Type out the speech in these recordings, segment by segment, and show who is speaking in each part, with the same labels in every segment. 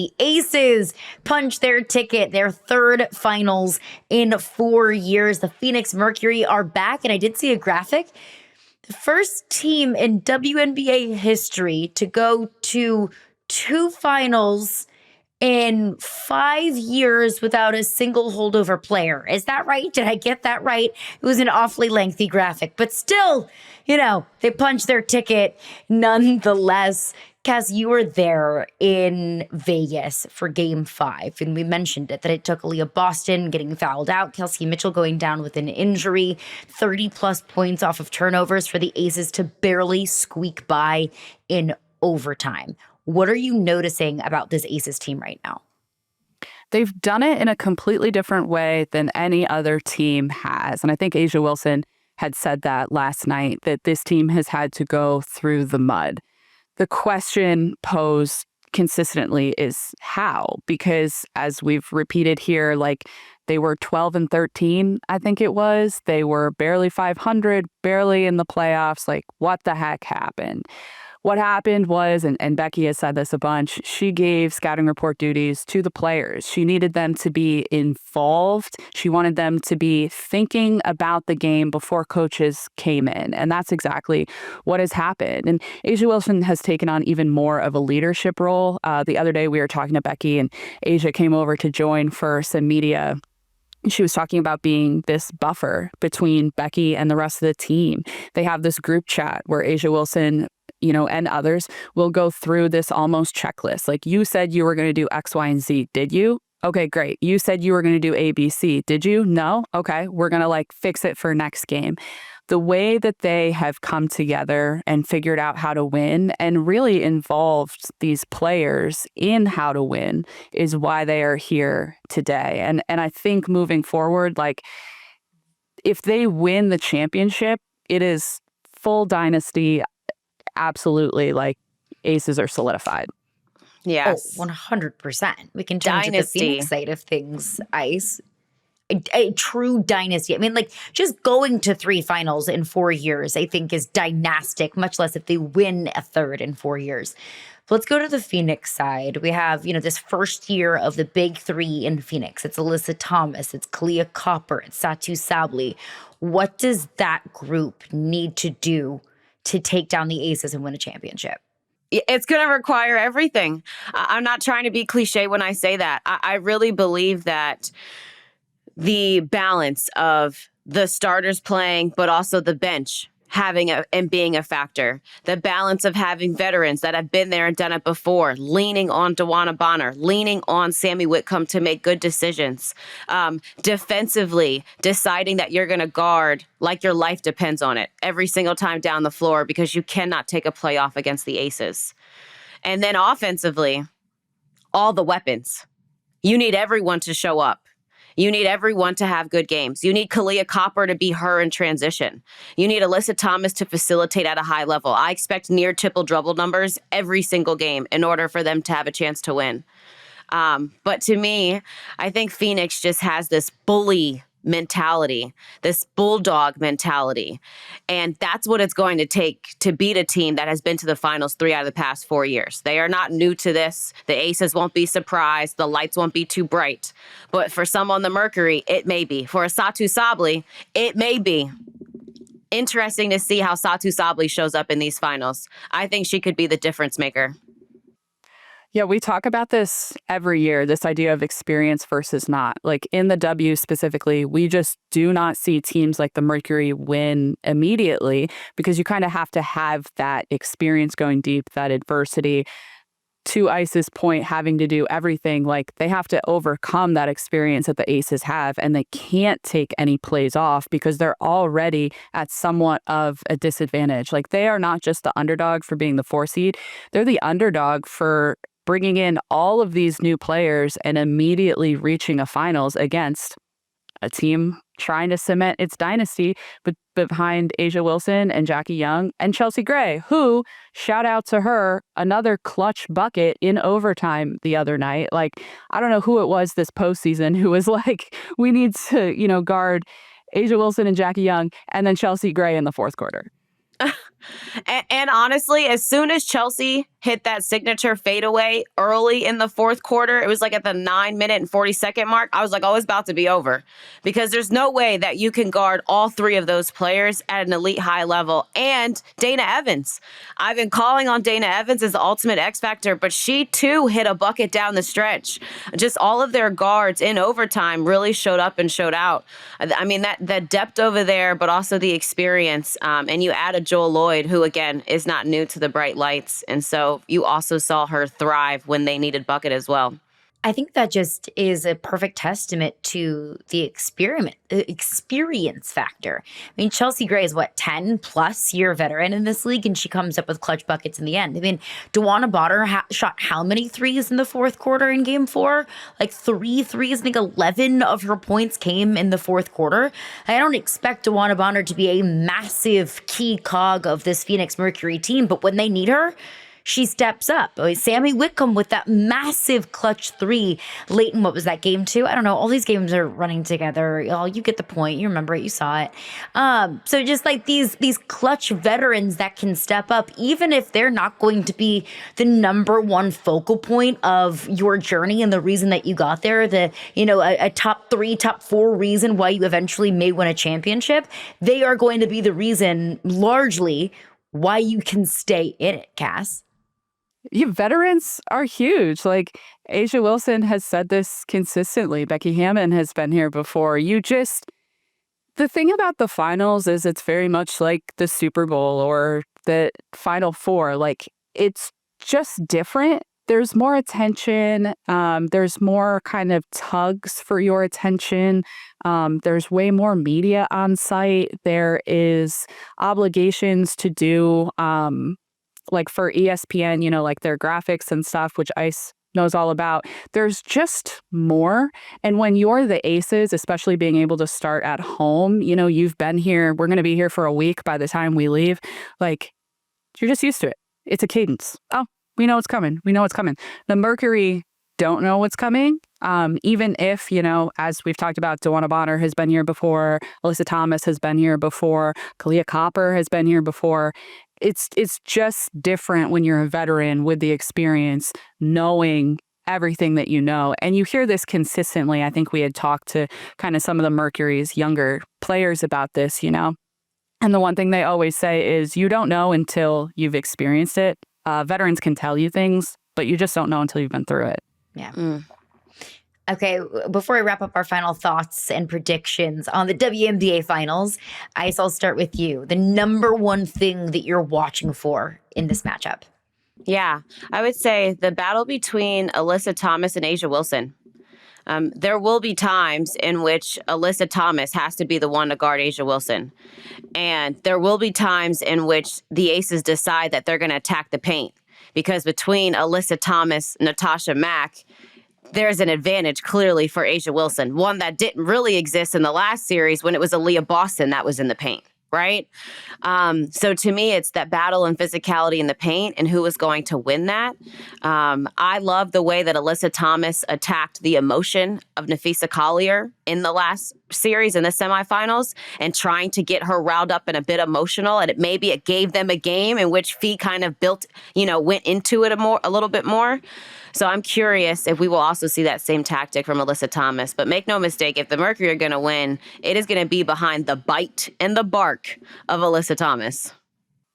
Speaker 1: The Aces punch their ticket, their third finals in 4 years. The Phoenix Mercury are back, and I did see a graphic. The first team in WNBA history to go to 2 finals in 5 years without a single holdover player. Is that right? Did I get that right? It was an awfully lengthy graphic, but still, they punched their ticket nonetheless. Cass, you were there in Vegas for Game 5, and we mentioned it, that it took Aaliyah Boston getting fouled out, Kelsey Mitchell going down with an injury, 30-plus points off of turnovers for the Aces to barely squeak by in overtime. What are you noticing about this Aces team right now?
Speaker 2: They've done it in a completely different way than any other team has. And I think A'ja Wilson had said that last night, that this team has had to go through the mud. The question posed consistently is how? Because as we've repeated here, they were 12-13, I think it was. They were barely 500, barely in the playoffs. What the heck happened? What happened was, and Becky has said this a bunch, she gave scouting report duties to the players. She needed them to be involved. She wanted them to be thinking about the game before coaches came in. And that's exactly what has happened. And A'ja Wilson has taken on even more of a leadership role. The other day we were talking to Becky, and A'ja came over to join for some media. She was talking about being this buffer between Becky and the rest of the team. They have this group chat where A'ja Wilson and others will go through this almost checklist. You said you were going to do X, Y, and Z. Did you? Okay, great. You said you were going to do A, B, C. Did you? No? Okay, we're going to fix it for next game. The way that they have come together and figured out how to win and really involved these players in how to win is why they are here today. And I think moving forward, if they win the championship, it is full dynasty. Absolutely, Aces are solidified.
Speaker 3: Yes.
Speaker 1: Oh, 100%. We can turn to the Phoenix side of things, Ice. A true dynasty. I mean, just going to 3 finals in 4 years, I think is dynastic, much less if they win a third in 4 years. But let's go to the Phoenix side. We have, this first year of the big 3 in Phoenix. It's Alyssa Thomas, it's Kahleah Copper, it's Satou Sabally. What does that group need to do to take down the Aces and win a championship?
Speaker 3: It's going to require everything. I'm not trying to be cliche when I say that. I really believe that the balance of the starters playing, but also the bench and being a factor. The balance of having veterans that have been there and done it before, leaning on DeWanna Bonner, leaning on Sammy Whitcomb to make good decisions. Defensively, deciding that you're going to guard like your life depends on it every single time down the floor because you cannot take a playoff against the Aces. And then offensively, all the weapons. You need everyone to show up. You need everyone to have good games. You need Kahleah Copper to be her in transition. You need Alyssa Thomas to facilitate at a high level. I expect near triple-double numbers every single game in order for them to have a chance to win. But to me, I think Phoenix just has this bully mentality, this bulldog mentality. And that's what it's going to take to beat a team that has been to the finals 3 out of the past 4 years. They are not new to this. The Aces won't be surprised. The lights won't be too bright. But for some on the Mercury, it may be. For a Satou Sabally, it may be. Interesting to see how Satou Sabally shows up in these finals. I think she could be the difference maker.
Speaker 2: Yeah, we talk about this every year, this idea of experience versus not. In the W specifically, we just do not see teams like the Mercury win immediately because you kind of have to have that experience going deep, that adversity. To Ice's point, having to do everything, they have to overcome that experience that the Aces have, and they can't take any plays off because they're already at somewhat of a disadvantage. They are not just the underdog for being the 4 seed, they're the underdog for bringing in all of these new players and immediately reaching a finals against a team trying to cement its dynasty but behind A'ja Wilson and Jackie Young and Chelsea Gray, who, shout out to her, another clutch bucket in overtime the other night. I don't know who it was this postseason who was we need to, guard A'ja Wilson and Jackie Young and then Chelsea Gray in the 4th quarter.
Speaker 3: And honestly, as soon as Chelsea hit that signature fadeaway early in the fourth quarter, it was like at the 9-minute and 40-second mark. I was like, oh, it's about to be over, because there's no way that you can guard all three of those players at an elite high level. And Dana Evans, I've been calling on Dana Evans as the ultimate X factor, but she too hit a bucket down the stretch. Just all of their guards in overtime really showed up and showed out. I mean, that depth over there, but also the experience. And you add a Joel Lloyd, who, again, is not new to the bright lights. And so you also saw her thrive when they needed bucket as well.
Speaker 1: I think that just is a perfect testament to the experience factor. I mean, Chelsea Gray is 10+ year veteran in this league, and she comes up with clutch buckets in the end. I mean, DeWanna Bonner shot how many threes in the fourth quarter in game 4? Like 3 threes. I think 11 of her points came in the fourth quarter. I don't expect DeWanna Bonner to be a massive key cog of this Phoenix Mercury team, but when they need her, she steps up. Sammy Whitcomb with that massive clutch 3 late in, what was that, game 2? I don't know. All these games are running together. Oh, you get the point. You remember it. You saw it. So just like these clutch veterans that can step up, even if they're not going to be the number one focal point of your journey and the reason that you got there, a top 3, top 4 reason why you eventually may win a championship, they are going to be the reason largely why you can stay in it, Cass.
Speaker 2: Veterans are huge. Like A'ja Wilson has said this consistently. Becky Hammon has been here before. The thing about the finals is it's very much like the Super Bowl or the Final Four. Like, it's just different. There's more attention. There's more kind of tugs for your attention. There's way more media on site. There is obligations to do, like for ESPN, like their graphics and stuff, which Ice knows all about. There's just more. And when you're the Aces, especially being able to start at home, you've been here. We're going to be here for a week by the time we leave. Like, you're just used to it. It's a cadence. Oh, we know it's coming. We know it's coming. The Mercury don't know what's coming. Even if, as we've talked about, DeWanna Bonner has been here before, Alyssa Thomas has been here before, Kahleah Copper has been here before. It's just different when you're a veteran with the experience, knowing everything that you know. And you hear this consistently. I think we had talked to kind of some of the Mercury's younger players about this, And the one thing they always say is you don't know until you've experienced it. Veterans can tell you things, but you just don't know until you've been through it.
Speaker 1: Yeah. Okay, before I wrap up our final thoughts and predictions on the WNBA Finals, I'll start with you. The number one thing that you're watching for in this matchup.
Speaker 3: Yeah, I would say the battle between Alyssa Thomas and A'ja Wilson. There will be times in which Alyssa Thomas has to be the one to guard A'ja Wilson. And there will be times in which the Aces decide that they're going to attack the paint. Because between Alyssa Thomas, Natasha Mack, there's an advantage clearly for A'ja Wilson, one that didn't really exist in the last series when it was Aaliyah Boston that was in the paint, right? So to me, it's that battle and physicality in the paint and who is going to win that. I love the way that Alyssa Thomas attacked the emotion of Napheesa Collier in the last series in the semifinals and trying to get her riled up and a bit emotional. And it gave them a game in which Fee kind of went into it a little bit more. So I'm curious if we will also see that same tactic from Alyssa Thomas. But make no mistake, if the Mercury are going to win, it is going to be behind the bite and the bark of Alyssa Thomas.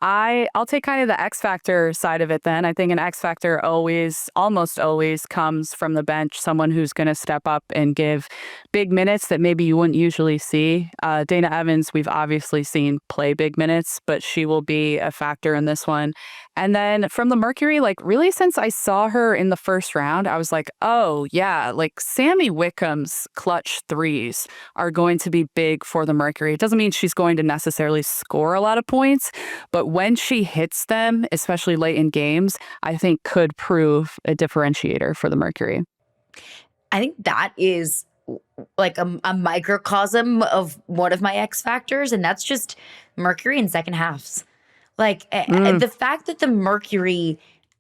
Speaker 2: I'll take kind of the X Factor side of it then. I think an X Factor almost always comes from the bench, someone who's going to step up and give big minutes that maybe you wouldn't usually see. Dana Evans, we've obviously seen play big minutes, but she will be a factor in this one. And then from the Mercury, like really since I saw her in the first round, I was like, oh yeah, like Sammy Whitcomb's clutch threes are going to be big for the Mercury. It doesn't mean she's going to necessarily score a lot of points, but when she hits them, especially late in games, I think could prove a differentiator for the Mercury.
Speaker 1: I think that is like a microcosm of one of my X factors, and that's just Mercury in second halves. Like the fact that the Mercury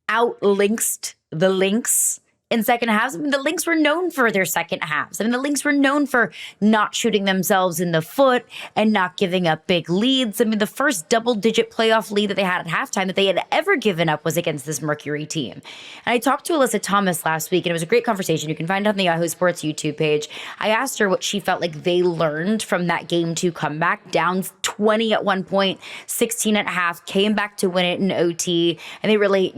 Speaker 1: out-Lynxed the Lynx in second halves. I mean, the Lynx were known for their second halves. I mean, the Lynx were known for not shooting themselves in the foot and not giving up big leads. I mean, the first double-digit playoff lead that they had at halftime that they had ever given up was against this Mercury team. And I talked to Alyssa Thomas last week, and it was a great conversation. You can find it on the Yahoo Sports YouTube page. I asked her what she felt like they learned from that Game 2 comeback, down 20 at one point, 16 at half, came back to win it in OT, and they really,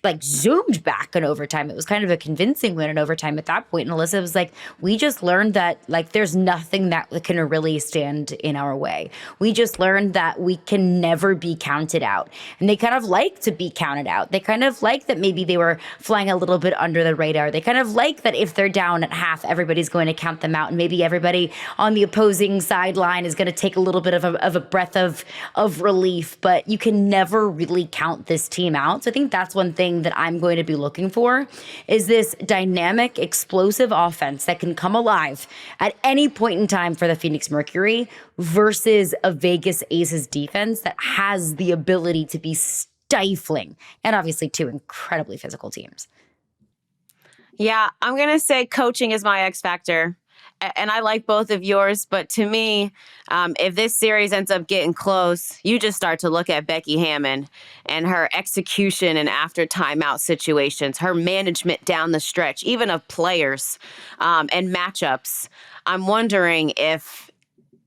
Speaker 1: like zoomed back in overtime. It was kind of a convincing win in overtime at that point. And Alyssa was like, we just learned that like there's nothing that can really stand in our way. We just learned that we can never be counted out. And they kind of like to be counted out. They kind of like that maybe they were flying a little bit under the radar. They kind of like that if they're down at half, everybody's going to count them out. And maybe everybody on the opposing sideline is going to take a little bit of a breath of relief. But you can never really count this team out. So I think that's one thing that I'm going to be looking for, is this dynamic, explosive offense that can come alive at any point in time for the Phoenix Mercury versus a Vegas Aces defense that has the ability to be stifling, and obviously two incredibly physical teams.
Speaker 3: Yeah, I'm going to say coaching is my X factor. And I like both of yours, but to me, if this series ends up getting close, you just start to look at Becky Hammon and her execution and after timeout situations, her management down the stretch, even of players and matchups. I'm wondering if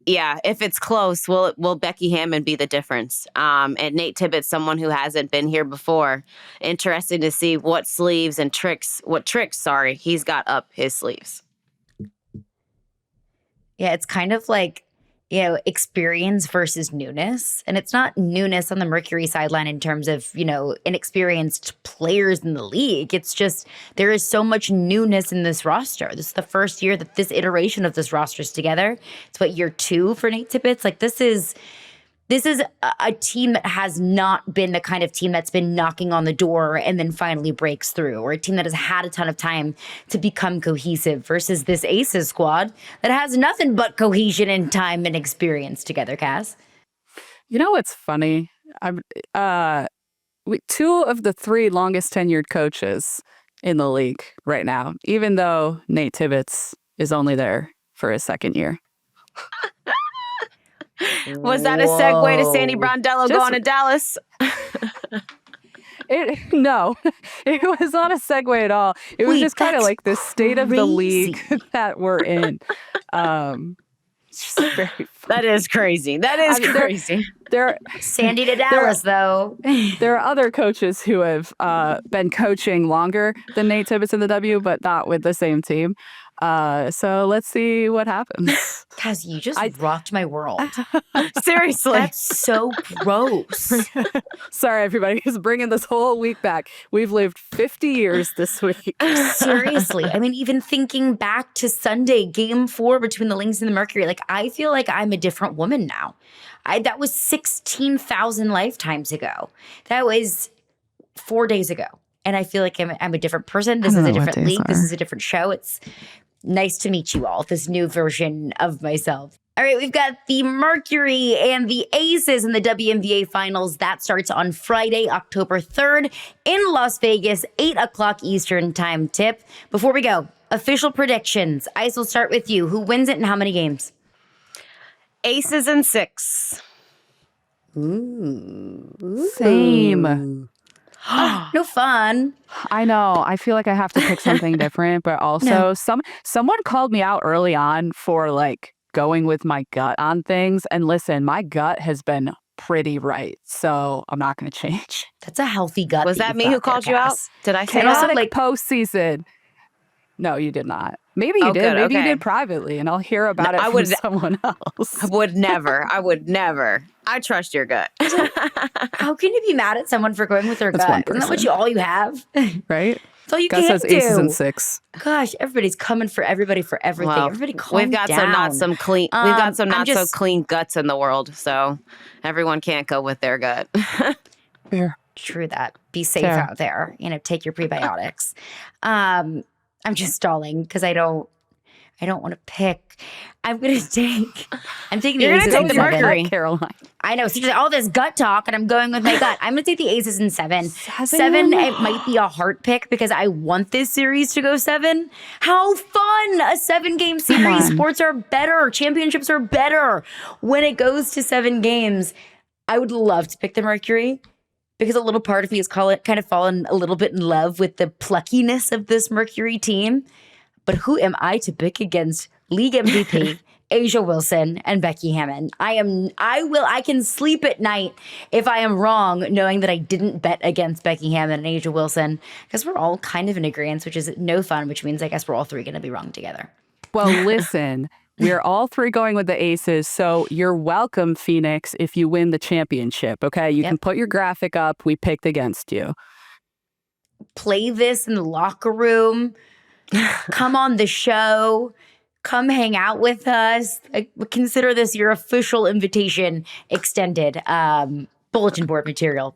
Speaker 3: it's close, will Becky Hammon be the difference? And Nate Tibbetts, someone who hasn't been here before. Interesting to see what tricks he's got up his sleeves.
Speaker 1: Yeah, it's kind of like, experience versus newness. And it's not newness on the Mercury sideline in terms of, inexperienced players in the league. It's just there is so much newness in this roster. This is the first year that this iteration of this roster is together. It's year 2 for Nate Tibbetts. Like this is a team that has not been the kind of team that's been knocking on the door and then finally breaks through, or a team that has had a ton of time to become cohesive versus this Aces squad that has nothing but cohesion and time and experience together, Cass.
Speaker 2: You know what's funny? Two of the 3 longest tenured coaches in the league right now, even though Nate Tibbetts is only there for his second year.
Speaker 3: Was that a segue to Sandy Brondello going to Dallas?
Speaker 2: No, it was not a segue at all. It was just kind of like the state of the league that we're in. It's just very funny.
Speaker 3: That is crazy. Crazy.
Speaker 1: Sandy to Dallas, though.
Speaker 2: There are other coaches who have been coaching longer than Nate Tibbetts in the W, but not with the same team. So let's see what happens.
Speaker 1: Guys, you just rocked my world.
Speaker 3: Seriously.
Speaker 1: That's so gross.
Speaker 2: Sorry, everybody. He's bringing this whole week back. We've lived 50 years this week.
Speaker 1: Seriously. I mean, even thinking back to Sunday, Game 4 between the Lynx and the Mercury, like I feel like I'm a different woman now. That was 16,000 lifetimes ago. That was 4 days ago. And I feel like I'm a different person. This is a different league. This is a different show. It's nice to meet you all, this new version of myself. All right, we've got the Mercury and the Aces in the WNBA Finals. That starts on Friday, October 3rd in Las Vegas, 8 o'clock Eastern time tip. Before we go, official predictions. Ice, will start with you. Who wins it and how many games?
Speaker 3: Aces in 6.
Speaker 1: Ooh.
Speaker 2: Same.
Speaker 1: No fun.
Speaker 2: I know. I feel like I have to pick something different, but also someone called me out early on for like going with my gut on things. And listen, my gut has been pretty right, so I'm not going to change.
Speaker 1: That's a healthy gut.
Speaker 3: Was that me who called you out? Did I say
Speaker 2: that?
Speaker 3: that?
Speaker 2: Like postseason. No, you did not. Maybe you did.
Speaker 3: Good,
Speaker 2: Maybe
Speaker 3: okay.
Speaker 2: you did privately, and I'll hear about it from someone else.
Speaker 3: I would never. I trust your gut.
Speaker 1: How can you be mad at someone for going with their gut? Isn't that all you have?
Speaker 2: Right?
Speaker 1: That's all you
Speaker 2: Gus
Speaker 1: can
Speaker 2: has
Speaker 1: do.
Speaker 2: Aces in 6.
Speaker 1: Gosh, everybody's coming for everybody for everything.
Speaker 3: Well,
Speaker 1: Everybody calm
Speaker 3: we've got
Speaker 1: down.
Speaker 3: some not so clean. We've got some not so clean guts in the world, so everyone can't go with their gut.
Speaker 2: Fair.
Speaker 1: True that. Be safe out there. Take your prebiotics. I'm just stalling because I I don't want to pick. I'm taking the
Speaker 3: You're gonna
Speaker 1: Aces
Speaker 3: take
Speaker 1: in
Speaker 3: the
Speaker 1: 7.
Speaker 3: Mercury.
Speaker 2: Caroline.
Speaker 1: I know. So there's all this gut talk, and I'm going with my gut. I'm going to take the Aces in 7. 7, it might be a heart pick because I want this series to go 7. How fun! A 7-game series. Sports are better. Championships are better when it goes to 7 games. I would love to pick the Mercury because a little part of me has kind of fallen a little bit in love with the pluckiness of this Mercury team. But who am I to pick against league MVP, A'ja Wilson, and Becky Hammon? I can sleep at night if I am wrong, knowing that I didn't bet against Becky Hammon and A'ja Wilson, because we're all kind of in agreement, which is no fun, which means I guess we're all 3 going to be wrong together.
Speaker 2: Well, listen, we're all 3 going with the Aces, so you're welcome, Phoenix, if you win the championship, okay? You can put your graphic up. We picked against you.
Speaker 1: Play this in the locker room. Come on the show. Come hang out with us. Consider this your official invitation extended bulletin board material.